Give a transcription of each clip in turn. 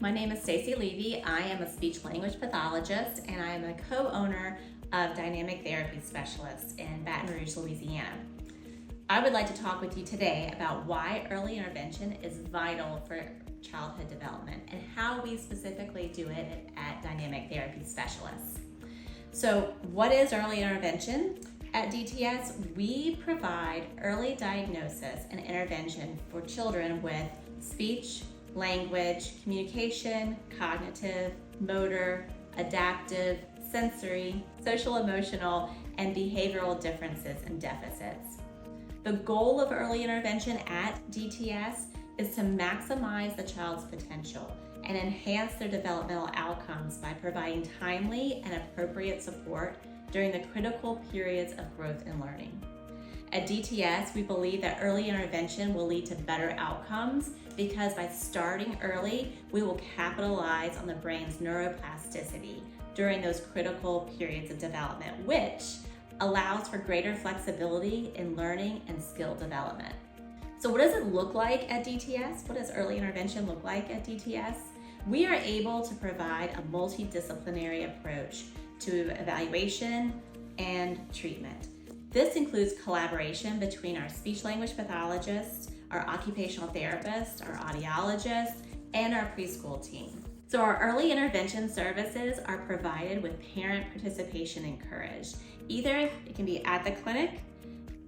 my name is Stacy Levy. I am a speech language pathologist and I am a co-owner of Dynamic Therapy Specialists in Baton Rouge, Louisiana. I would like to talk with you today about why early intervention is vital for childhood development and how we specifically do it at Dynamic Therapy Specialists. So, what is early intervention? At DTS, we provide early diagnosis and intervention for children with speech, language, communication, cognitive, motor, adaptive, sensory, social emotional, and behavioral differences and deficits. The goal of early intervention at DTS is to maximize the child's potential and enhance their developmental outcomes by providing timely and appropriate support during the critical periods of growth and learning. At DTS, we believe that early intervention will lead to better outcomes because by starting early, we will capitalize on the brain's neuroplasticity during those critical periods of development, which allows for greater flexibility in learning and skill development. So what does it look like at DTS? What does early intervention look like at DTS? We are able to provide a multidisciplinary approach to evaluation and treatment. This includes collaboration between our speech language pathologists, our occupational therapists, our audiologists, and our preschool team. So our early intervention services are provided with parent participation encouraged. Either it can be at the clinic,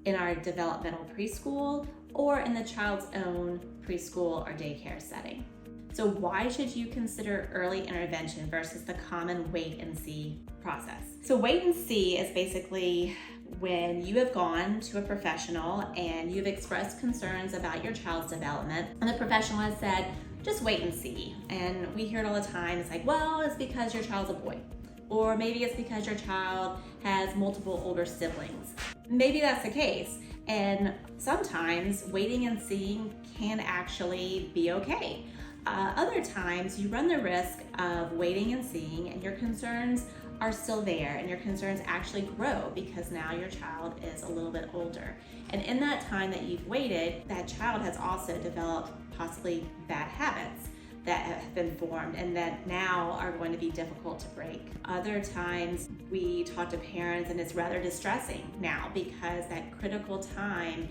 in our developmental preschool, or in the child's own preschool or daycare setting. So why should you consider early intervention versus the common wait and see process? So wait and see is basically when you have gone to a professional and you've expressed concerns about your child's development, and the professional has said, just wait and see. And we hear it all the time. It's like, well, it's because your child's a boy. Or maybe it's because your child has multiple older siblings. Maybe that's the case. And sometimes waiting and seeing can actually be okay. Other times you run the risk of waiting and seeing and your concerns are still there and your concerns actually grow because now your child is a little bit older. And in that time that you've waited, that child has also developed possibly bad habits that have been formed and that now are going to be difficult to break. Other times we talk to parents and it's rather distressing now because that critical time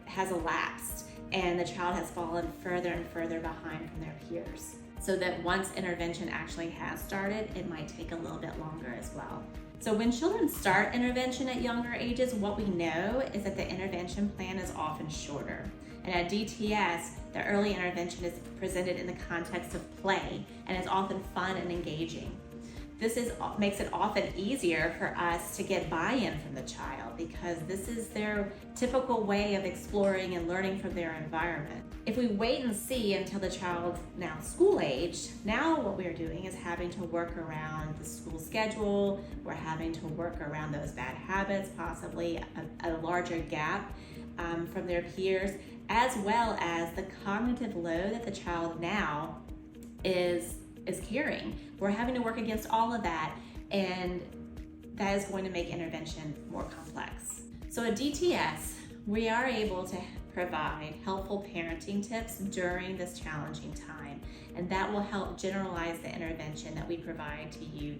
has elapsed and the child has fallen further and further behind from their peers. So that once intervention actually has started, it might take a little bit longer as well. So when children start intervention at younger ages, what we know is that the intervention plan is often shorter. And at DTS, the early intervention is presented in the context of play and is often fun and engaging. This makes it often easier for us to get buy-in from the child because this is their typical way of exploring and learning from their environment. If we wait and see until the child's now school age, now what we're doing is having to work around the school schedule, we're having to work around those bad habits, possibly a larger gap from their peers, as well as the cognitive load that the child now is carrying. We're having to work against all of that, and that is going to make intervention more complex. So at DTS, we are able to provide helpful parenting tips during this challenging time, and that will help generalize the intervention that we provide to you,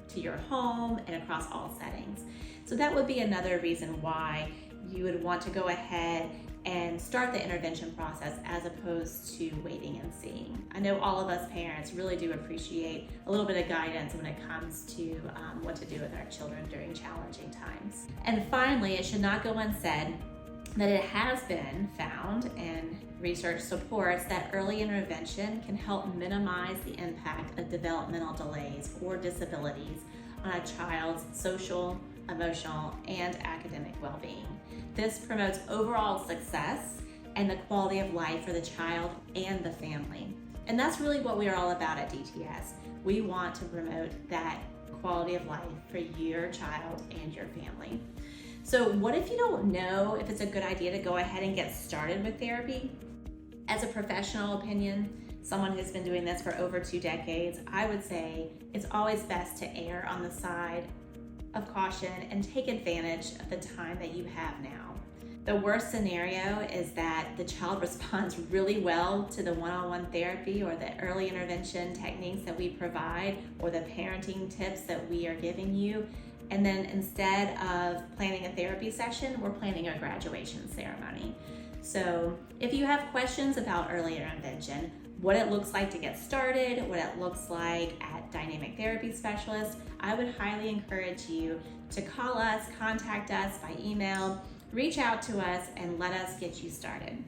to your home and across all settings. So that would be another reason why you would want to go ahead and start the intervention process as opposed to waiting and seeing. I know all of us parents really do appreciate a little bit of guidance when it comes to what to do with our children during challenging times. And finally, it should not go unsaid that it has been found and research supports that early intervention can help minimize the impact of developmental delays or disabilities on a child's social, emotional, and academic well-being. This promotes overall success and the quality of life for the child and the family. And that's really what we are all about at DTS. We want to promote that quality of life for your child and your family. So what if you don't know if it's a good idea to go ahead and get started with therapy? As a professional opinion, someone who's been doing this for over 2 decades, I would say it's always best to err on the side of caution and take advantage of the time that you have now. The worst scenario is that the child responds really well to the one-on-one therapy or the early intervention techniques that we provide or the parenting tips that we are giving you. And then instead of planning a therapy session, we're planning a graduation ceremony. So if you have questions about early intervention, what it looks like to get started, what it looks like at Dynamic Therapy Specialist, I would highly encourage you to call us, contact us by email, reach out to us, and let us get you started.